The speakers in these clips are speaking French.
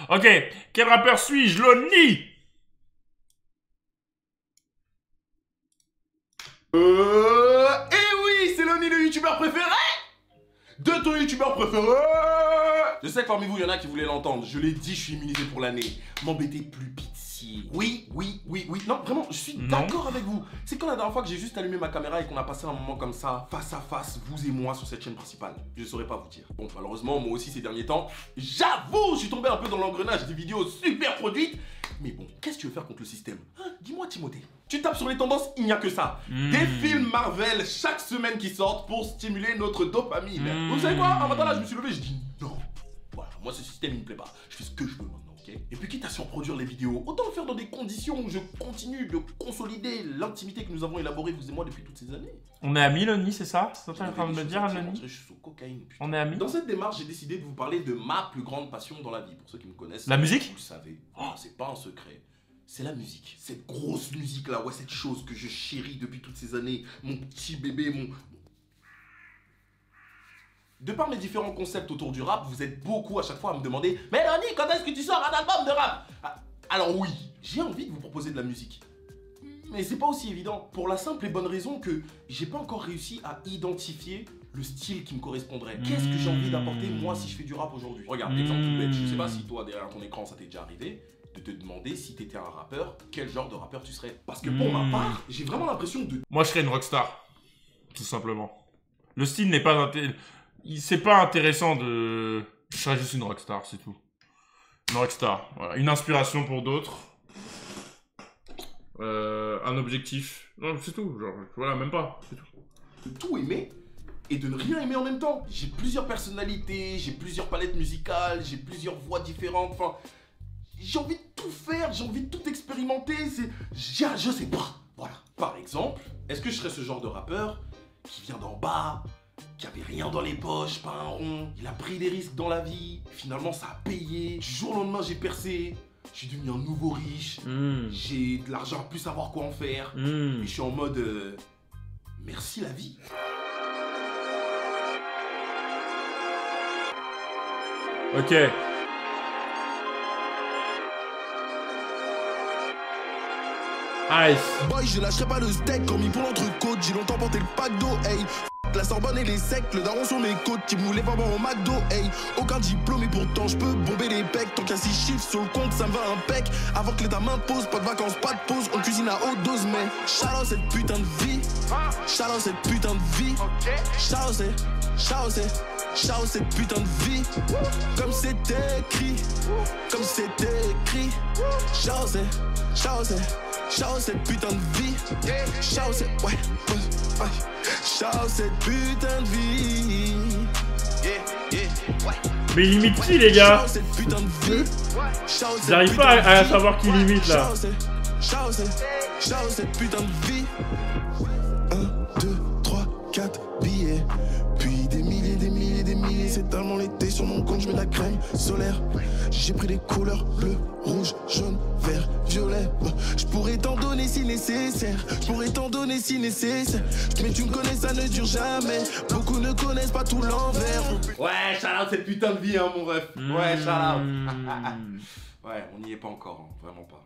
Ok, quel rappeur suis-je? Lonely. Eh oui, c'est l'un le youtubeur préféré de ton youtubeur préféré. Je sais que parmi vous, il y en a qui voulaient l'entendre. Je l'ai dit, je suis immunisé pour l'année. M'embêtez plus, pitié. Oui. Non, vraiment, je suis d'accord avec vous. C'est quand la dernière fois que j'ai juste allumé ma caméra et qu'on a passé un moment comme ça, face à face, vous et moi, sur cette chaîne principale. Je ne saurais pas vous dire. Bon, malheureusement, moi aussi, ces derniers temps, j'avoue, je suis tombé un peu dans l'engrenage des vidéos super produites. Mais bon, qu'est-ce que tu veux faire contre le système, hein? Dis-moi, Timothée. Tu tapes sur les tendances, il n'y a que ça. Des films Marvel chaque semaine qui sortent pour stimuler notre dopamine. Vous savez quoi? Un matin là, je me suis levé, je dis non. Voilà, moi ce système il me plaît pas. Je fais ce que je veux maintenant, ok? Et puis quitte à surproduire les vidéos, autant le faire dans des conditions où je continue de consolider l'intimité que nous avons élaborée, vous et moi, depuis toutes ces années. On est amis, Lonely, c'est ça? C'est ça que tu es en train de me dire, Lonely? Je suis sous cocaïne, putain. On est amis? Dans cette démarche, j'ai décidé de vous parler de ma plus grande passion dans la vie. Pour ceux qui me connaissent, la musique? Vous le savez, c'est pas un secret. C'est la musique. Cette grosse musique là, ouais, cette chose que je chéris depuis toutes ces années. Mon petit bébé, mon... De par mes différents concepts autour du rap, vous êtes beaucoup à chaque fois à me demander « Mais Lonely, quand est-ce que tu sors un album de rap ?» Alors oui, j'ai envie de vous proposer de la musique. Mais c'est pas aussi évident. Pour la simple et bonne raison que j'ai pas encore réussi à identifier le style qui me correspondrait. Qu'est-ce que j'ai envie d'apporter moi si je fais du rap aujourd'hui? Regarde, exemple tout bête, je sais pas si toi derrière ton écran ça t'est déjà arrivé de te demander si t'étais un rappeur, quel genre de rappeur tu serais. Parce que pour ma part, j'ai vraiment l'impression de... Moi, je serais une rockstar. Tout simplement. Le style n'est pas... C'est pas intéressant de... Je serais juste une rockstar, c'est tout. Une rockstar. Voilà. Une inspiration pour d'autres. Un objectif. Non, c'est tout. Genre, voilà, même pas. C'est tout. De tout aimer et de ne rien aimer en même temps. J'ai plusieurs personnalités, j'ai plusieurs palettes musicales, j'ai plusieurs voix différentes, enfin... J'ai envie de tout faire, j'ai envie de tout expérimenter, je sais pas. Voilà. Par exemple, est-ce que je serais ce genre de rappeur qui vient d'en bas, qui avait rien dans les poches, pas un rond, il a pris des risques dans la vie, finalement ça a payé, du jour au lendemain j'ai percé, je suis devenu un nouveau riche, j'ai de l'argent à plus savoir quoi en faire, et je suis en mode merci la vie. Ok. Ice. Boy, je lâcherai pas le steak, commis pour l'entrecôte. J'ai longtemps porté le pack d'eau, hey. La Sorbonne et les secs, le daron sur mes côtes. Qui me voulait pas boire au McDo, hey. Aucun diplôme et pourtant je peux bomber les pecs. Tant qu'il y a 6 chiffres sur le compte, ça me va un pec. Avant que l'État m'impose, pas de vacances, pas de pause. On cuisine à haute dose, mais shout cette putain de vie. Shout cette putain de vie. Shout cette putain de vie. Comme c'était écrit. Comme c'était écrit. Shout cette putain de vie. Shout cette putain de vie. Mais il limite qui, les gars? J'arrive pas à savoir qui limite là. Shout cette putain de vie. 1, 2, 3, 4 billets. Puis des milliers, c'est tellement l'été sur mon compte, je mets de la crème solaire. J'ai pris des couleurs bleu, rouge, jaune, vert, violet. Je pourrais t'en donner si nécessaire, mais tu me connais, ça ne dure jamais. Beaucoup ne connaissent pas tout l'envers. Ouais, shout out cette putain de vie, hein, mon ref. Ouais, shout out. Ouais, on n'y est pas encore, hein. Vraiment pas.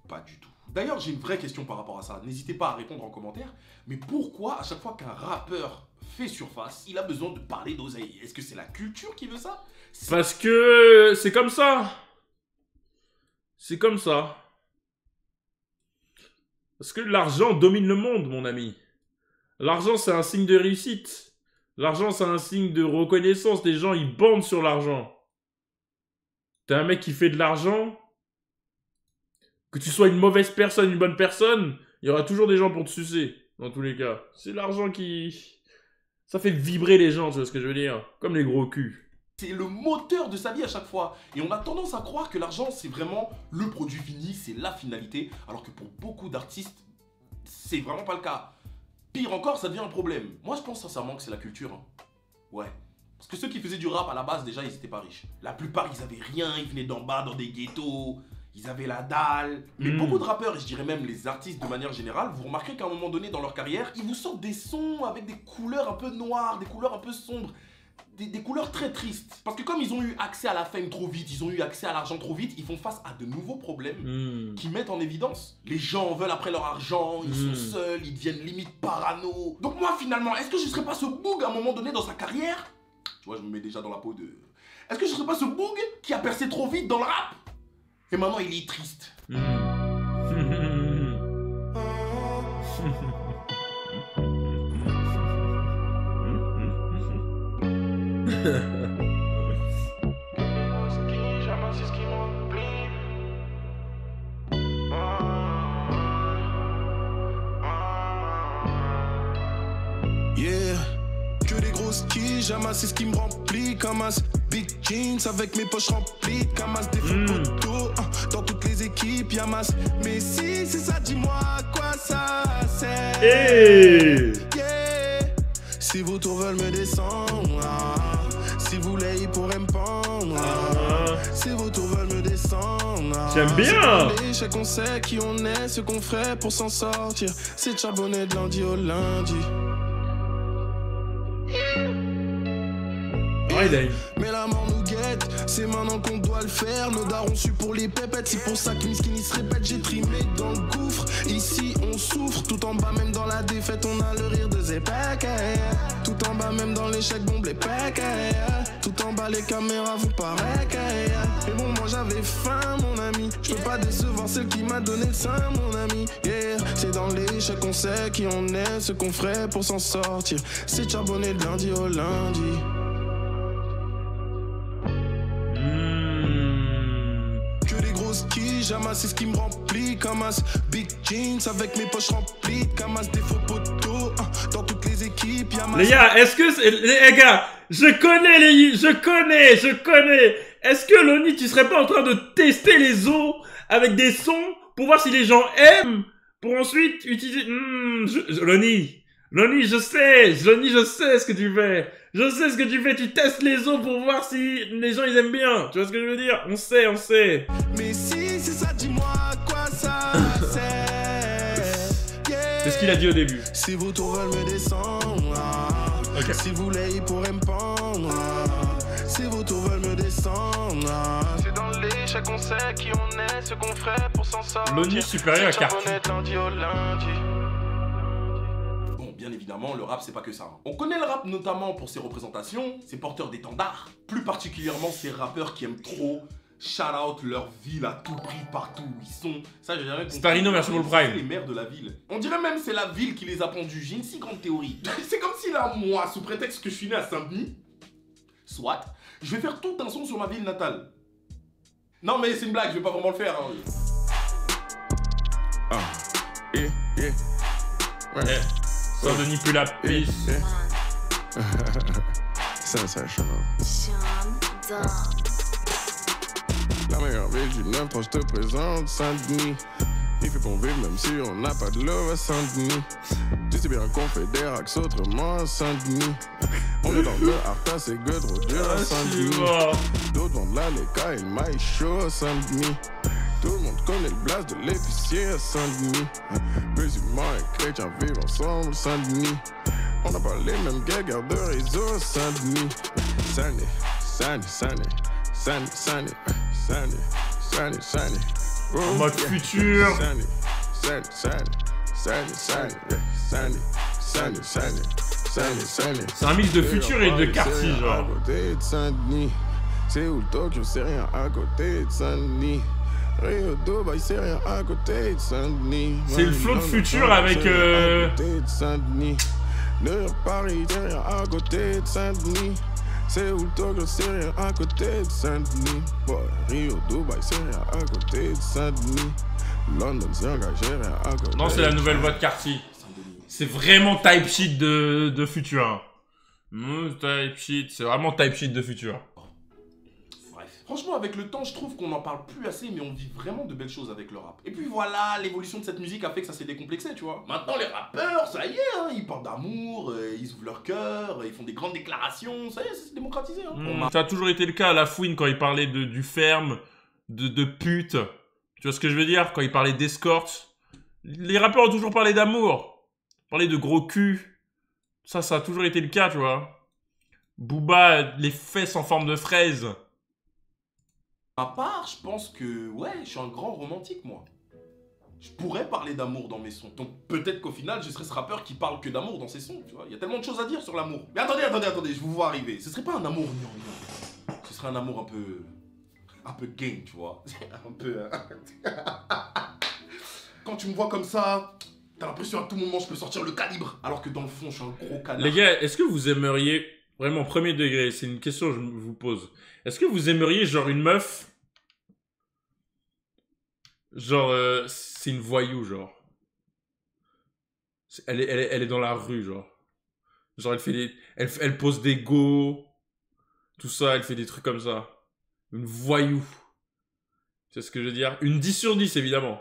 Pas du tout. D'ailleurs, j'ai une vraie question par rapport à ça. N'hésitez pas à répondre en commentaire. Mais pourquoi, à chaque fois qu'un rappeur fait surface, il a besoin de parler d'oseille? Est-ce que c'est la culture qui veut ça? Parce que c'est comme ça. C'est comme ça. Parce que l'argent domine le monde, mon ami. L'argent, c'est un signe de réussite. L'argent, c'est un signe de reconnaissance. Les gens, ils bandent sur l'argent. T'es un mec qui fait de l'argent. Que tu sois une mauvaise personne, une bonne personne, il y aura toujours des gens pour te sucer. Dans tous les cas. C'est l'argent qui... Ça fait vibrer les gens, tu vois ce que je veux dire? Comme les gros culs. C'est le moteur de sa vie à chaque fois. Et on a tendance à croire que l'argent, c'est vraiment le produit fini, c'est la finalité. Alors que pour beaucoup d'artistes, c'est vraiment pas le cas. Pire encore, ça devient un problème. Moi, je pense sincèrement que c'est la culture. Hein. Ouais. Parce que ceux qui faisaient du rap, à la base, déjà, ils étaient pas riches. La plupart, ils avaient rien, ils venaient d'en bas, dans des ghettos. Ils avaient la dalle. Mais beaucoup de rappeurs, et je dirais même les artistes de manière générale, vous remarquerez qu'à un moment donné dans leur carrière, ils vous sortent des sons avec des couleurs un peu noires, des couleurs un peu sombres. des couleurs très tristes. Parce que comme ils ont eu accès à la fame trop vite, ils ont eu accès à l'argent trop vite, ils font face à de nouveaux problèmes qui mettent en évidence. Les gens en veulent après leur argent, ils sont seuls, ils deviennent limite parano. Donc moi finalement, est-ce que je serais pas ce boug à un moment donné dans sa carrière? Tu vois, je me mets déjà dans la peau de... Est-ce que je serais pas ce boug qui a percé trop vite dans le rap? Et maintenant il est triste. Yeah, que des grosses skis, j'amasse, c'est ce qui me remplit. Camas, big jeans avec mes poches remplies. Camas, des faux poteaux, dans toutes les équipes, Yamas. Mais si c'est ça, dis-moi à quoi ça sert. Hey. Yeah, si vos tours veulent me descendre, si vous voulez, ils pourraient me pendre. Si vos tours veulent me descendre, j'aime bien. L'échec, on sait qui on est, ce qu'on ferait pour s'en sortir. C'est de charbonner de lundi au lundi. Mais la mort nous guette, c'est maintenant qu'on doit le faire. Nos darons su pour les pépettes, c'est pour ça que Miskini se répète. J'ai trimé dans le gouffre, ici on souffre. Tout en bas, même dans la défaite, on a le rire de Zépek. Tout en bas, même dans l'échec, bombe les pecs. Tout en bas, les caméras vous paraît. Mais bon, moi j'avais faim, mon ami. Je peux pas décevoir celle qui m'a donné le sein, mon ami. Yeah, c'est dans l'échec qu'on sait qui on est, ce qu'on ferait pour s'en sortir. C'est de charbonner de lundi au lundi. Que des grosses skis, j'amasse, c'est ce qui me remplit. Camas, big jeans avec mes poches remplies. Camas, des faux poteaux, dans toutes les équipes. Yamas. Les gars, est-ce que... Les gars, je connais. Est-ce que Lonnie, tu serais pas en train de tester les os avec des sons pour voir si les gens aiment, pour ensuite utiliser... Lonnie, je sais ce que tu fais. Je sais ce que tu fais, tu testes les os pour voir si les gens ils aiment bien. Tu vois ce que je veux dire? On sait. Mais si c'est ça, dis-moi à quoi ça sert. Yeah. C'est ce qu'il a dit au début. Si vos tours veulent me descendre, okay. Si vous voulez, ils pourraient me pendre. Si vos tours veulent me descendre, c'est dans l'échec qu'on sait qui on est, ce qu'on ferait pour s'en sortir. Lonnie supérieur à Carty. Bien évidemment, le rap, c'est pas que ça. On connaît le rap notamment pour ses représentations, ses porteurs d'étendards, plus particulièrement ces rappeurs qui aiment trop shout out leur ville à tout prix partout où ils sont. Ça, j'ai jamais compris. Starino versus Prime. Les maires de la ville. On dirait même c'est la ville qui les a pondus. J'ai une si grande théorie. C'est comme si là, moi, sous prétexte que je suis né à Saint-Denis, soit, je vais faire tout un son sur ma ville natale. Non mais c'est une blague, je vais pas vraiment le faire. Ouais. Saint-Denis plus la pisse. Sensation. La meilleure ville du Nord, je te présente Saint-Denis. Il fait bon vivre même si on n'a pas de love à Saint-Denis. Tu sais bien qu'on fait des racks autrement à Saint-Denis. On est dans le Arta, c'est good, trop dur à Saint-Denis. D'autres vendent là les cas, il maille chaud à Saint-Denis. Tout le monde connaît le blast de l'épicier à Saint-Denis. Musulmans et chrétiens vivent ensemble à Saint-Denis. On n'a pas les mêmes guerres de réseau à Saint-Denis. Sunny. En mode futur. C'est un mix de futur et de quartier, genre. C'est où le Tokyo, c'est rien à côté de Saint-Denis. Rio Dubaï, c'est rien à côté de Saint-Denis. C'est le flow de futur avec New York, Paris, c'est rien à côté de Saint-Denis. C'est où le Tokyo, c'est rien à côté de Saint-Denis. Rio Dubaï, c'est rien à côté de Saint-Denis. London, c'est engagé, rien à côté. Non, c'est la nouvelle voix de Carty. C'est vraiment type shit de futur. Type shit, c'est vraiment type shit de futur. Franchement, avec le temps, je trouve qu'on n'en parle plus assez, mais on vit vraiment de belles choses avec le rap. Et puis voilà, l'évolution de cette musique a fait que ça s'est décomplexé, tu vois. Maintenant, les rappeurs, ça y est, hein, ils parlent d'amour, ils ouvrent leur cœur, ils font des grandes déclarations, ça y est, c'est démocratisé. Hein. Ça a toujours été le cas à La Fouine quand il parlait du ferme, de pute. Tu vois ce que je veux dire? Quand il parlait d'escorte. Les rappeurs ont toujours parlé d'amour. Parlé de gros cul. Ça a toujours été le cas, tu vois. Booba, les fesses en forme de fraise. À part, je pense que, ouais, je suis un grand romantique, moi. Je pourrais parler d'amour dans mes sons. Donc peut-être qu'au final, je serais ce rappeur qui parle que d'amour dans ses sons, tu vois. Il y a tellement de choses à dire sur l'amour. Mais attendez, je vous vois arriver. Ce serait pas un amour gnangnan. Ce serait un amour un peu gang, tu vois. Un peu... Quand tu me vois comme ça, t'as l'impression à tout moment je peux sortir le calibre. Alors que dans le fond, je suis un gros canard. Les gars, est-ce que vous aimeriez, vraiment premier degré, c'est une question que je vous pose. Est-ce que vous aimeriez genre une meuf, genre c'est une voyou genre. Elle est dans la rue genre. Genre elle fait elle pose des go, tout ça, elle fait des trucs comme ça. Une voyou. C'est ce que je veux dire. Une 10 sur 10 évidemment.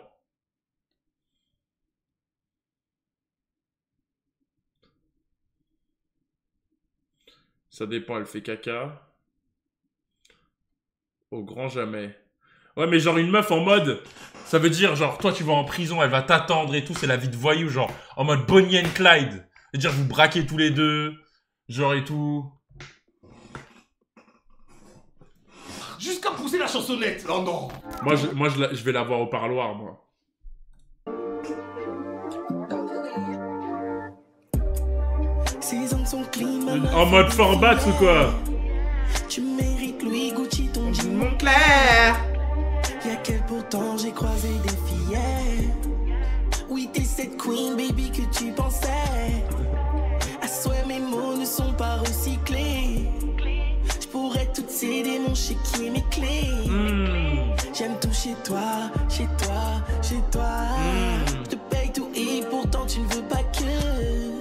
Ça dépend, elle fait caca. Au grand jamais. Ouais, mais genre une meuf en mode... Ça veut dire, genre, toi tu vas en prison, elle va t'attendre et tout, c'est la vie de voyou, genre, en mode Bonnie and Clyde. C'est-à-dire, vous braquez tous les deux, genre et tout. Jusqu'à pousser la chansonnette. Oh non. Moi je vais la voir au parloir, moi. En mode forbat ou quoi? Tu mérites Louis Gucci, ton jean Mon clair. Y'a quel pourtant j'ai croisé des filles. Oui, t'es cette queen, baby, que tu pensais. À souhait, mes mots ne sont pas recyclés. Je pourrais toutes céder mon chéquier, mes clés. J'aime tout chez toi, chez toi, chez toi. Je te paye tout et pourtant tu ne veux pas que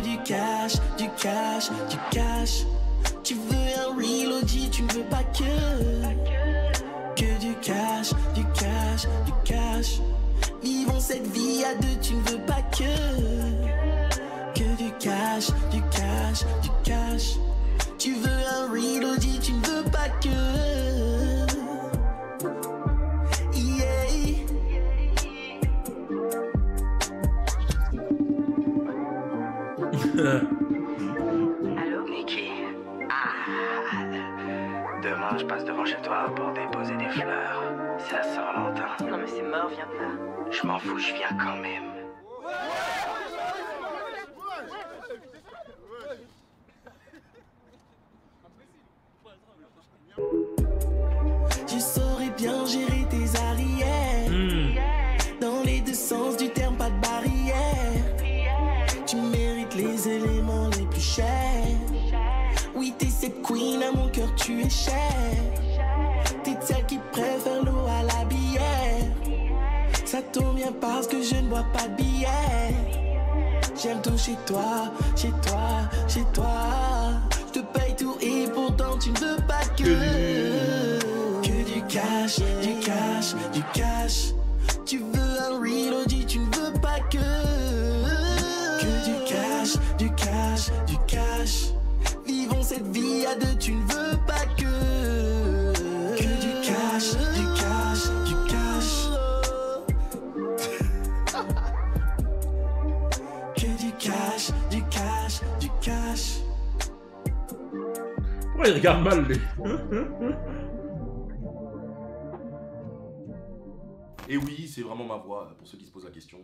du cash, du cash, du cash. Tu veux un real OG, tu ne veux pas que du cash, du cash, du cash. Vivons cette vie à deux, tu ne veux pas que du cash, du cash, du cash. Tu veux un real OG, tu ne veux pas que yeah. Allô, Nicky? Demain, je passe devant chez toi pour déposer des fleurs. Ça sort longtemps. Non mais c'est mort, viens pas. Je m'en fous, je viens quand même. Je saurais bien gérer tes arrières. Dans les deux sens du terme, pas de barrière. Tu mérites les éléments les plus chers. Oui, t'es cette queen, à mon cœur tu es cher. T'es celle qui préfère l'eau à la bière. Ça tombe bien parce que je ne bois pas de bière. J'aime tout chez toi, chez toi, chez toi. Je te paye tout et pourtant tu ne veux pas que du cash, du cash, du cash. Tu veux un real OG, tu ne veux pas que du cash, du cash, du cash. Vivons cette vie à deux, tu ne veux pas que du cash, du cash, du cash. Que du cash, du cash, du cash. Pourquoi il regarde mal, lui? Et oui, c'est vraiment ma voix, pour ceux qui se posent la question.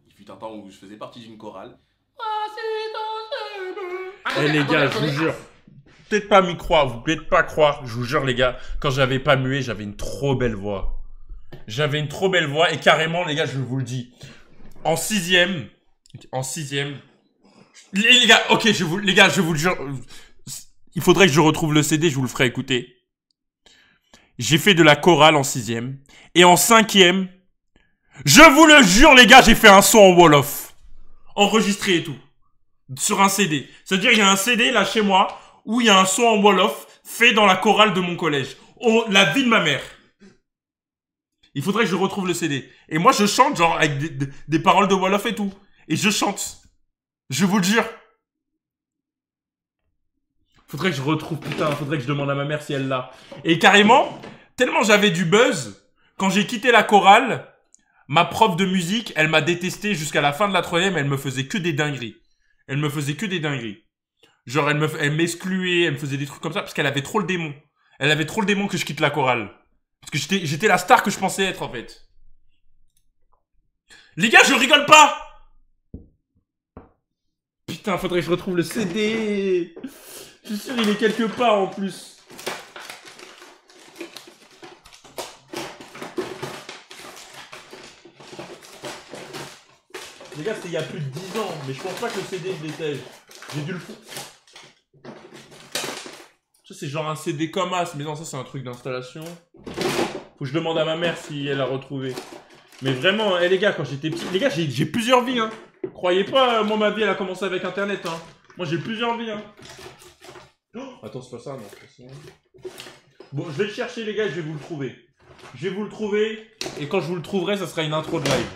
Il fut un temps où je faisais partie d'une chorale. Eh les gars, je vous jure. Peut-être pas m'y croire, vous pouvez pas croire. Je vous jure les gars, quand j'avais pas mué, j'avais une trop belle voix. J'avais une trop belle voix et carrément les gars, je vous le dis. En sixième. Les gars, ok, je vous le jure. Il faudrait que je retrouve le CD, je vous le ferai écouter. J'ai fait de la chorale en 6e. Et en 5e, je vous le jure les gars, j'ai fait un son en Wolof. Enregistré et tout. Sur un CD. C'est-à-dire, il y a un CD là chez moi où il y a un son en Wolof fait dans la chorale de mon collège. Oh, la vie de ma mère. Il faudrait que je retrouve le CD. Et moi, je chante genre avec des paroles de Wolof et tout. Et je chante. Je vous le jure. Faudrait que je retrouve, putain, faudrait que je demande à ma mère si elle l'a. Et carrément, tellement j'avais du buzz, quand j'ai quitté la chorale, ma prof de musique, elle m'a détesté jusqu'à la fin de la 3e, elle me faisait que des dingueries. Elle me faisait que des dingueries. Genre, elle m'excluait, elle me faisait des trucs comme ça, parce qu'elle avait trop le démon. Elle avait trop le démon que je quitte la chorale. Parce que j'étais la star que je pensais être, en fait. Les gars, je rigole pas! Putain, faudrait que je retrouve le CD. Je suis sûr, il est quelque part, en plus. Les gars, c'était il y a plus de 10 ans, mais je pense pas que le CD je l'étais. J'ai dû le foutre. Ça, c'est genre un CD comme As, mais non, ça, c'est un truc d'installation. Faut que je demande à ma mère si elle a retrouvé. Mais vraiment, les gars, quand j'étais petit... Les gars, j'ai plusieurs vies, hein. Croyez pas, moi, ma vie, elle a commencé avec Internet, hein. Moi, j'ai plusieurs vies, hein. Oh, attends, c'est pas ça, non. C'est ça. Bon, je vais le chercher, les gars, je vais vous le trouver. Je vais vous le trouver, et quand je vous le trouverai, ça sera une intro de live.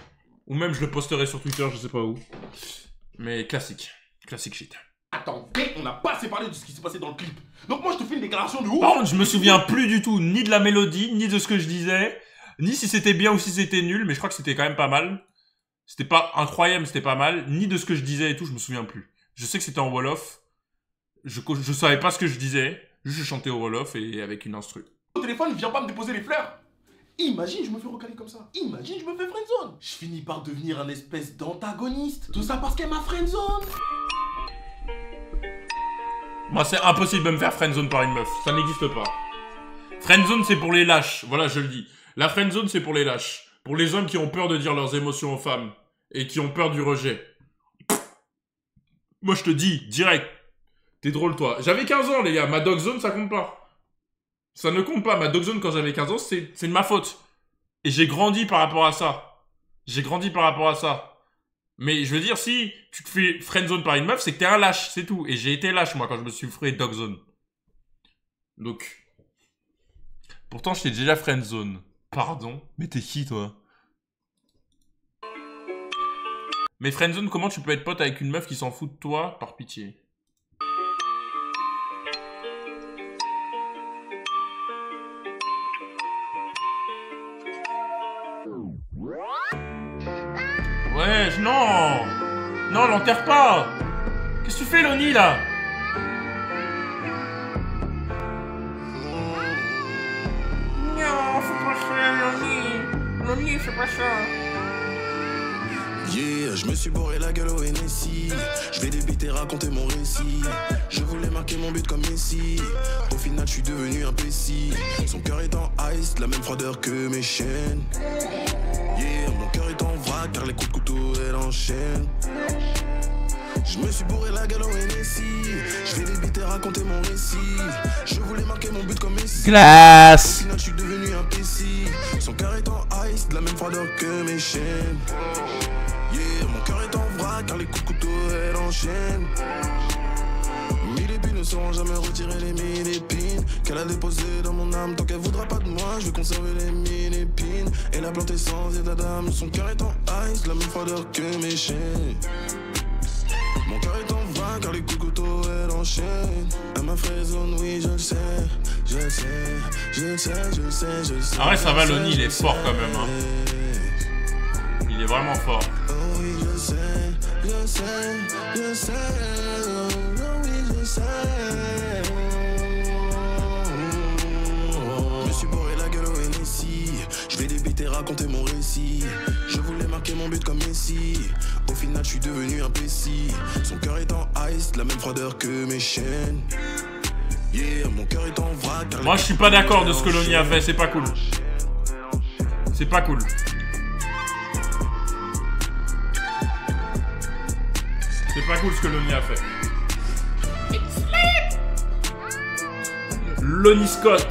Ou même, je le posterai sur Twitter, je sais pas où. Mais classique. Classique shit. Attendez, on n'a pas assez parlé de ce qui s'est passé dans le clip. Donc moi, je te fais une déclaration de ouf. Par contre, je me souviens plus du tout, ni de la mélodie, ni de ce que je disais, ni si c'était bien ou si c'était nul, mais je crois que c'était quand même pas mal. C'était pas incroyable, c'était pas mal, ni de ce que je disais et tout, je me souviens plus. Je sais que c'était en Wolof. Je savais pas ce que je disais, juste je chantais au Wolof et avec une instru. Au téléphone, viens pas me déposer les fleurs. Imagine, je me fais recaler comme ça. Imagine, je me fais friendzone. Je finis par devenir un espèce d'antagoniste. Tout ça parce qu'elle m'a friendzone. Moi, c'est impossible de me faire friendzone par une meuf, ça n'existe pas. Friendzone, c'est pour les lâches, voilà, je le dis. La friendzone, c'est pour les lâches. Pour les hommes qui ont peur de dire leurs émotions aux femmes. Et qui ont peur du rejet. Moi, je te dis, direct. T'es drôle, toi. J'avais 15 ans, les gars. Ma dog zone, ça compte pas. Ça ne compte pas. Ma dog zone, quand j'avais 15 ans, c'est de ma faute. Et j'ai grandi par rapport à ça. J'ai grandi par rapport à ça. Mais je veux dire, si tu te fais friendzone par une meuf, c'est que t'es un lâche, c'est tout. Et j'ai été lâche, moi, quand je me suis fait dog zone. Donc... Pourtant, je t'ai déjà friendzone. Pardon. Mais t'es qui, toi? Mais friendzone, comment tu peux être pote avec une meuf qui s'en fout de toi, par pitié? Ouais, non! Non, l'enterre pas! Qu'est-ce que tu fais, Loni, là? Non, faut pas ça, Loni! Loni, fais pas ça! Yeah, je me suis bourré la gueule au NSI. Je vais débiter, raconter mon récit. Je voulais marquer mon but comme Messi. Au final, je suis devenu un pessi. Son cœur est en ice, la même froideur que mes chaînes. Yeah, mon cœur est en vrac, car les coups de couteau, elle enchaîne. Je me suis bourré la gueule au NSI. Je vais débiter, raconter mon récit. Je voulais marquer mon but comme Messi. Classe! Au final, je suis devenu un pessi. Son cœur est en ice, de la même froideur que mes chaînes. Yeah, mon cœur est en vrac, car les coups de couteau, elle enchaîne. 1000 épines ne sauront jamais retirer les 1000 épines qu'elle a déposées dans mon âme. Tant qu'elle voudra pas de moi, je vais conserver les 1000 épines et la planter sans état d'âme. Son cœur est en ice, la même froideur que mes chaînes. Mon cœur est en vrac, car les coups de couteau, elle enchaîne. Elle m'a fait zone, oui, je le sais, je le sais, je le sais, je le sais, je le sais. Ah ouais, ça va, Loni, il est fort quand même, hein. Il est vraiment fort. Oh oui, je sais, je sais, je sais. Oh oui, je sais. Je me suis bourré la gueule au NSI. Je vais débiter, raconter mon récit. Je voulais marquer mon but comme Messi. Au final, je suis devenu un pessi. Son cœur est en ice, la même froideur que mes chaînes. Yeah, mon cœur est en vrac. Moi, je suis pas d'accord de ce que Loni a fait, c'est pas cool. C'est pas cool. C'est pas cool ce que Loni a fait. Loni Scott.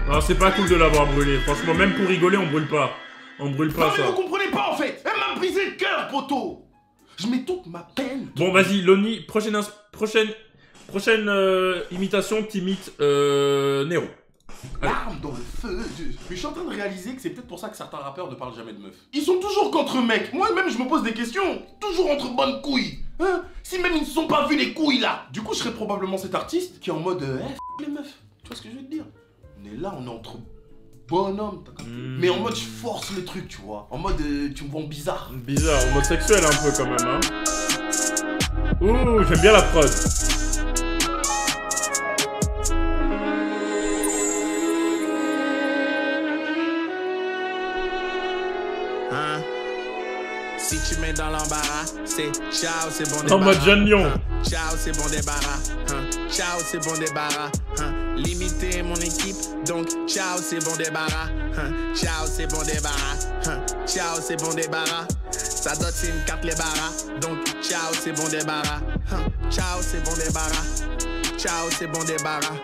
Non, c'est pas cool de l'avoir brûlé. Franchement, même pour rigoler, on brûle pas. On brûle pas Non, mais ça. vous comprenez pas en fait. Elle m'a brisé le cœur, poteau. Je mets toute ma peine. Bon, vas-y, Loni, prochaine imitation, t'imites Nero. Allez. L'arme dans le feu. Mais je suis en train de réaliser que c'est peut-être pour ça que certains rappeurs ne parlent jamais de meufs. Ils sont toujours qu'entre mecs. Moi-même, je me pose des questions. Toujours entre bonnes couilles. Hein? Si même ils ne se sont pas vus les couilles là. Du coup, je serais probablement cet artiste qui est en mode les meufs. Tu vois ce que je veux te dire? On est là, on est entre bonhommes. Mais en mode, je force le truc, tu vois. En mode, tu me vois bizarre. Bizarre, homosexuel un peu quand même, hein. Ouh, j'aime bien la prod. Hein? Si tu mets dans l'embarras, c'est ciao, c'est bon débarras. En mode Jeanne Lion. Ciao, c'est bon débarras. Ciao, c'est bon débarras. Limiter mon équipe, donc ciao, c'est bon débarras. Ciao, c'est bon débarras. Ciao, c'est bon débarras. Ça dote, c'est une carte les barras. Donc ciao, c'est bon débarras. Ciao, c'est bon débarras. Ciao, c'est bon débarras.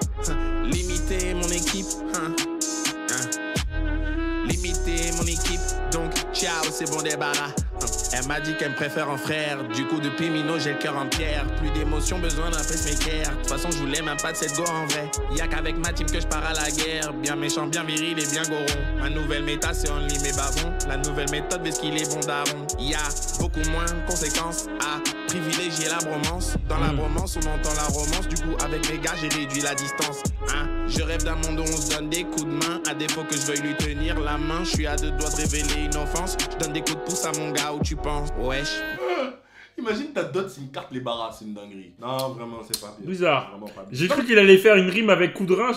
Limiter mon équipe. Limiter mon équipe, donc ciao, c'est bon débarras. Elle m'a dit qu'elle me préfère en frère. Du coup, depuis Mino, j'ai le cœur en pierre. Plus d'émotion, besoin d'un pacemaker. De toute façon, je voulais même pas de cette go en vrai. Y'a qu'avec ma team que je pars à la guerre. Bien méchant, bien viril et bien goron. Ma nouvelle méta, c'est only mes bavons. La nouvelle méthode, parce qu'il est bon daron. Y'a beaucoup moins de conséquences à privilégier la bromance. Dans la bromance, on entend la romance. Du coup, avec mes gars, j'ai réduit la distance. Je rêve d'un monde où on se donne des coups de main. À défaut que je veuille lui tenir la main. Je suis à 2 doigts de révéler une offense. Je donne des coups de pouce à mon gars, où tu penses? Wesh. Imagine ta dot, c'est une carte les barras, c'est une dinguerie. Non, vraiment, c'est pas bien. Bizarre. J'ai cru qu'il allait faire une rime avec coup de rein,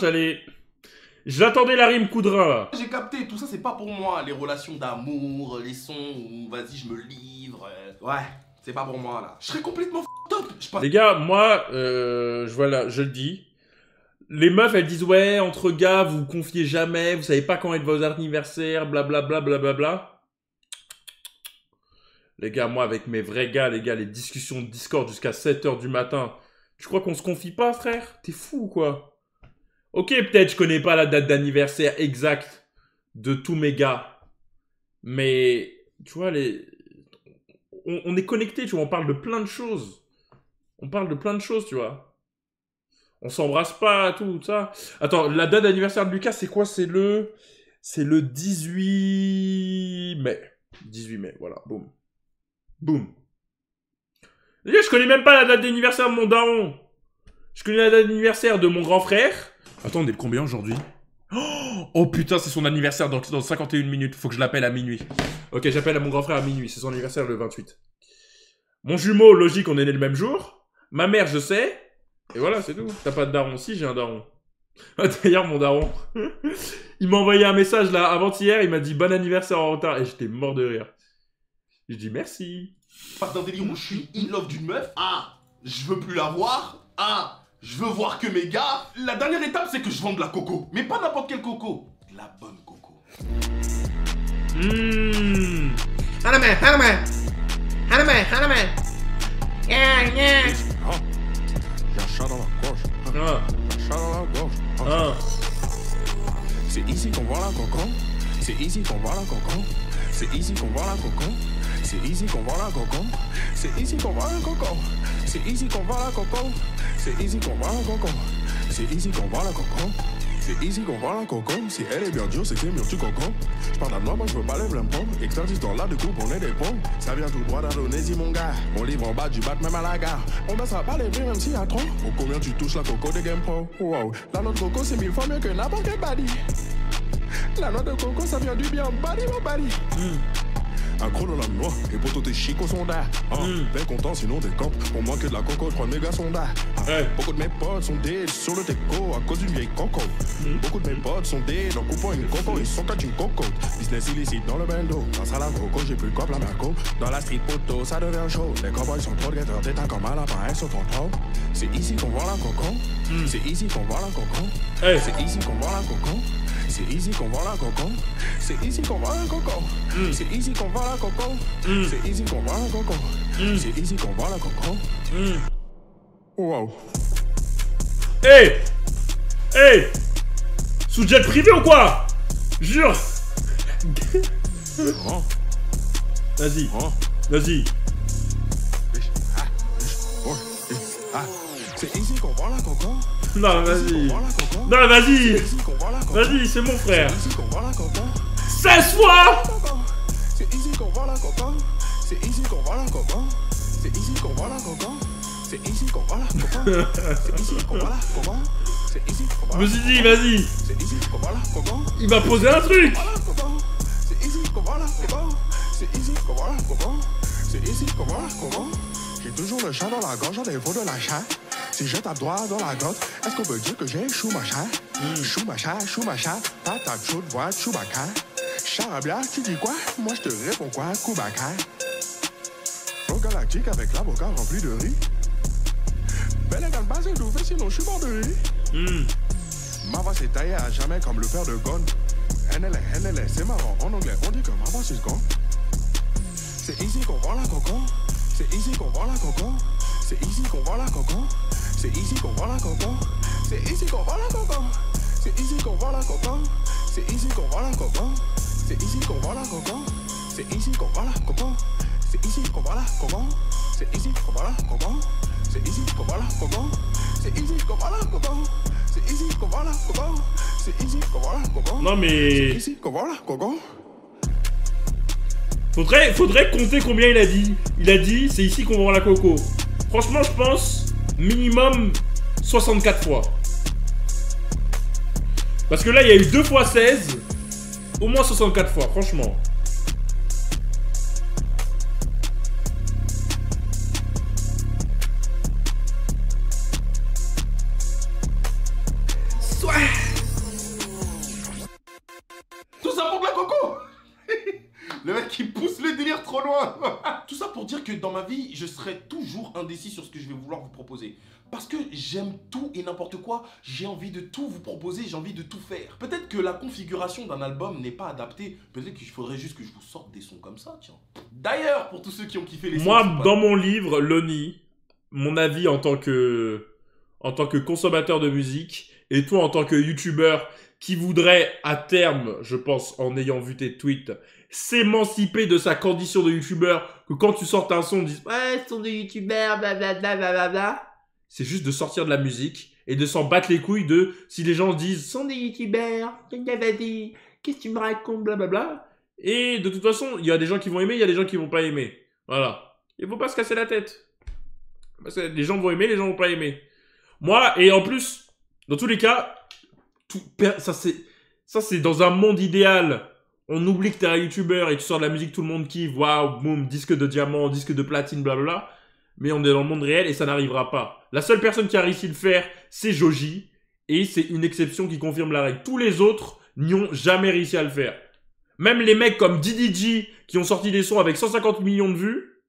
j'attendais la rime coup de rein, là. J'ai capté, tout ça, c'est pas pour moi. Les relations d'amour, les sons où, vas-y, je me livre. Ouais, c'est pas pour moi, là. Je serais complètement top. Les gars, moi, je le dis. Les meufs, elles disent, ouais, entre gars, vous vous confiez jamais, vous savez pas quand est vos anniversaires, blablabla, blablabla. Les gars, moi, avec mes vrais gars, les gars, les discussions de Discord jusqu'à 7h du matin, tu crois qu'on se confie pas, frère? T'es fou, quoi? Ok, peut-être je connais pas la date d'anniversaire exacte de tous mes gars, mais, tu vois, on est connectés, tu vois, on parle de plein de choses. On parle de plein de choses, tu vois. On s'embrasse pas, tout ça. Attends, la date d'anniversaire de Lucas, c'est quoi? C'est le 18 mai. 18 mai, voilà, boum. Boum. Les gars, je connais même pas la date d'anniversaire de mon daron. Je connais la date d'anniversaire de mon grand frère. Attends, on est combien aujourd'hui? Oh putain, c'est son anniversaire dans 51 minutes. Faut que je l'appelle à minuit. Ok, j'appelle à mon grand frère à minuit. C'est son anniversaire le 28. Mon jumeau, logique, on est né le même jour. Ma mère, je sais. Et voilà, c'est tout. T'as pas de daron? Si, j'ai un daron. D'ailleurs, mon daron, il m'a envoyé un message là avant-hier. Il m'a dit bon anniversaire en retard. Et j'étais mort de rire. Je dis merci. Pas d'un délire où je suis in love d'une meuf. Je veux plus la voir. Je veux voir que mes gars. La dernière étape, c'est que je vends de la coco. Mais pas n'importe quel coco. De la bonne coco. Haname. Yeah. J'ai un chat dans la gorge. Un chat dans la gorge. C'est ici qu'on voit la coco. C'est ici qu'on voit la coco. C'est ici qu'on voit la coco. C'est ici qu'on voit la coco. C'est ici qu'on voit la coco. C'est ici qu'on voit la coco. C'est ici qu'on voit la coco. C'est ici qu'on voit la coco. C'est ici qu'on voit la coco. Si elle est bien dure, c'est que mieux tu coco. Je parle danois, moi je veux pas les blimpons. Extradis dans là, du coup, on est des ponts. Ça vient tout droit d'Indonésie, mon gars. On livre en bas du bat, même à la gare. On baissera pas les prix, même s'il y a trop. Au combien tu touches la coco de Game Pro? Wow, la noix de coco, c'est 1000 fois mieux que n'importe quel body. La noix de coco, ça vient du bien body, mon body. Un gros dans la noix, et pour tes chicots sont là. T'es content, sinon t'es camp. Pour moi que de la coco, je prends mes gars sont là. Beaucoup de mes potes sont dead sur le teco à cause d'une vieille coco. Beaucoup de mes potes sont dead en coupant une coco, ils sont qu'à une cocotte. Business illicite dans le bando, grâce à la coco, j'ai plus de cop la marco. Dans la street poteau, ça devient chaud. Les cowboys sont trop de guetteurs, t'es comme un lapin, ils sont trop. C'est ici qu'on voit la coco. C'est ici qu'on voit la coco. C'est ici qu'on voit la coco. C'est ici qu'on voit la coco. C'est ici qu'on voit la coco. C'est ici qu'on voit la coco. C'est ici qu'on voit la coco. C'est ici qu'on voit la coco. Wow. Hey! Sous jet privé ou quoi? Jure. Vas-y. Vas-y. C'est ici qu'on voit la coco. Non, vas-y. Non, vas-y. Vas-y, c'est mon frère. 16 fois. C'est ici qu'on voit la coco. C'est ici qu'on voit la coco. C'est ici qu'on voit la coco. C'est ici qu'on voit la coco. C'est ici qu'on voit la coco. C'est ici qu'on voit la coco. Je me suis dit, vas-y. C'est ici qu'on voit la coco. Il m'a posé un truc. C'est ici qu'on voit la coco. C'est ici qu'on voit la coco. C'est ici qu'on voit la coco. toujours le chat dans la gorge, en défaut de la chatte. Si je tape droit dans la gorge, est-ce qu'on peut dire que j'ai chou machin? Chou machin, patate chaude, boîte, choubaca. Charabia, tu dis quoi? Moi je te réponds quoi? Koubaka. Au galactique avec l'avocat rempli de riz. Belle égale base et d'ouvert, sinon je suis mort de riz. Ma voix s'est taillée à jamais comme le père de Gon. NLA, c'est marrant. En anglais, on dit que ma voix c'est Gon. C'est ici qu'on vend la coco. C'est ici qu'on vend la coco. C'est ici qu'on vend la coco. C'est ici qu'on vend la coco. C'est ici qu'on vend la coco. C'est ici qu'on vend la coco. C'est ici qu'on vend la coco. C'est ici qu'on vend la coco. C'est ici qu'on vend la coco. C'est ici qu'on vend la coco. C'est ici qu'on vend la coco. C'est ici qu'on vend la coco. C'est ici qu'on vend la coco. C'est ici qu'on vend la coco. C'est ici qu'on vend la coco. Non mais... C'est ici qu'on vend la coco. Faudrait compter combien il a dit. Il a dit, c'est ici qu'on vend la coco. Franchement, je pense, minimum 64 fois. Parce que là, il y a eu 2 fois 16. Au moins 64 fois, franchement. Tout ça pour de la coco. Le mec qui pousse le délire trop loin. Tout ça pour dire que dans ma vie, je serai toujours indécis sur ce que je vais vouloir vous proposer. Parce que j'aime tout et n'importe quoi. J'ai envie de tout vous proposer, j'ai envie de tout faire. Peut-être que la configuration d'un album n'est pas adaptée. Peut-être qu'il faudrait juste que je vous sorte des sons comme ça, tiens. D'ailleurs, pour tous ceux qui ont kiffé les sons... Moi, dans mon livre, Lonnie, mon avis en tant que consommateur de musique, et toi en tant que youtubeur qui voudrait à terme, je pense, en ayant vu tes tweets, s'émanciper de sa condition de youtubeur, que quand tu sortes un son, on dise « Ouais, son de youtubeur, blablabla, blablabla ». C'est juste de sortir de la musique et de s'en battre les couilles de si les gens disent « Son des youtubeurs, vas-y, qu'est-ce que tu me racontes, blablabla ». Et de toute façon, il y a des gens qui vont aimer, il y a des gens qui vont pas aimer. Voilà. Il faut pas se casser la tête. Parce que les gens vont aimer, les gens vont pas aimer. Moi, et en plus, dans tous les cas, ça c'est dans un monde idéal. On oublie que t'es un youtubeur et tu sors de la musique, tout le monde kiffe, waouh, boum, disque de diamant, disque de platine, blablabla. Mais on est dans le monde réel et ça n'arrivera pas. La seule personne qui a réussi à le faire, c'est Joji. Et c'est une exception qui confirme la règle. Tous les autres n'y ont jamais réussi à le faire. Même les mecs comme DDG qui ont sorti des sons avec 150 millions de vues,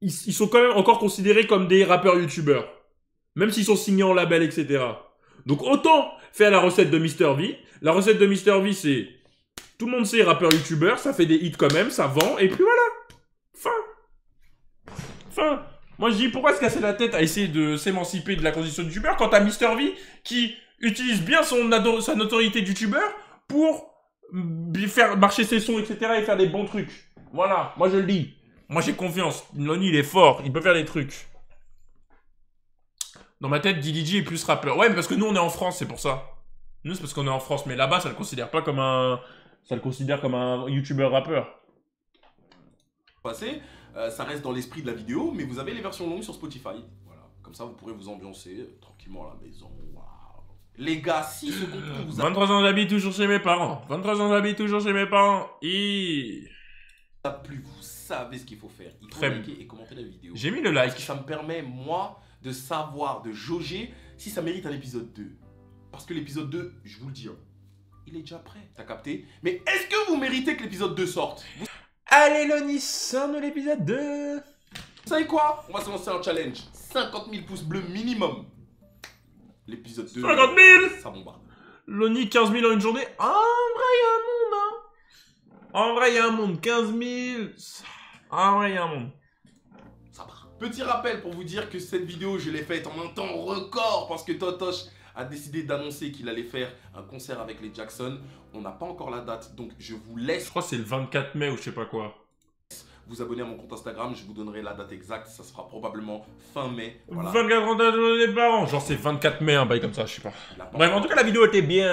ils sont quand même encore considérés comme des rappeurs youtubeurs. Même s'ils sont signés en label, etc. Donc autant faire la recette de Mr V. La recette de Mr V, c'est... Tout le monde sait, rappeur youtubeur, ça fait des hits quand même, ça vend, et puis voilà. Fin. Moi je dis, pourquoi se casser la tête à essayer de s'émanciper de la condition de youtubeur quand t'as Mr V qui utilise bien sa notoriété de youtubeur pour faire marcher ses sons, etc. et faire des bons trucs. Voilà, moi je le dis. Moi j'ai confiance. Lonnie il est fort, il peut faire des trucs. Dans ma tête, DDG est plus rappeur. Ouais, mais parce que nous on est en France, c'est pour ça. Nous c'est parce qu'on est en France, mais là-bas ça le considère pas comme un... Ça le considère comme un youtubeur rappeur. Ça reste dans l'esprit de la vidéo, mais vous avez les versions longues sur Spotify. Voilà, comme ça vous pourrez vous ambiancer tranquillement à la maison. Wow. Les gars, si ce contenu vous a... 23 ans d'habit toujours chez mes parents. 23 ans d'habit toujours chez mes parents. Et... plus vous savez ce qu'il faut faire. Il faut Très liker et commenter la vidéo. J'ai mis le Parce like. que ça me permet, moi, de savoir, de jauger si ça mérite un épisode 2. Parce que l'épisode 2, je vous le dis, il est déjà prêt. T'as capté? Mais est-ce que vous méritez que l'épisode 2 sorte? Allez Lonnie, sors-nous l'épisode 2. Vous savez quoi? On va se lancer un challenge. 50 000 pouces bleus minimum. L'épisode 2. 50 000. Ça bombarde. Lonnie, 15 000 en une journée. En vrai, il y a un monde, hein. En vrai, il y a un monde. 15 000. En vrai, il y a un monde. Ça part. Petit rappel pour vous dire que cette vidéo, je l'ai faite en un temps record parce que Totosh a décidé d'annoncer qu'il allait faire un concert avec les Jackson. On n'a pas encore la date, donc je vous laisse. Je crois que c'est le 24 mai ou je sais pas quoi. Vous abonner à mon compte Instagram, je vous donnerai la date exacte. Ça sera probablement fin mai. Voilà. 24 ans des parents. Genre c'est 24 mai, un bail comme ça, je sais pas. Il a pas Bref, en tout cas, la vidéo était bien.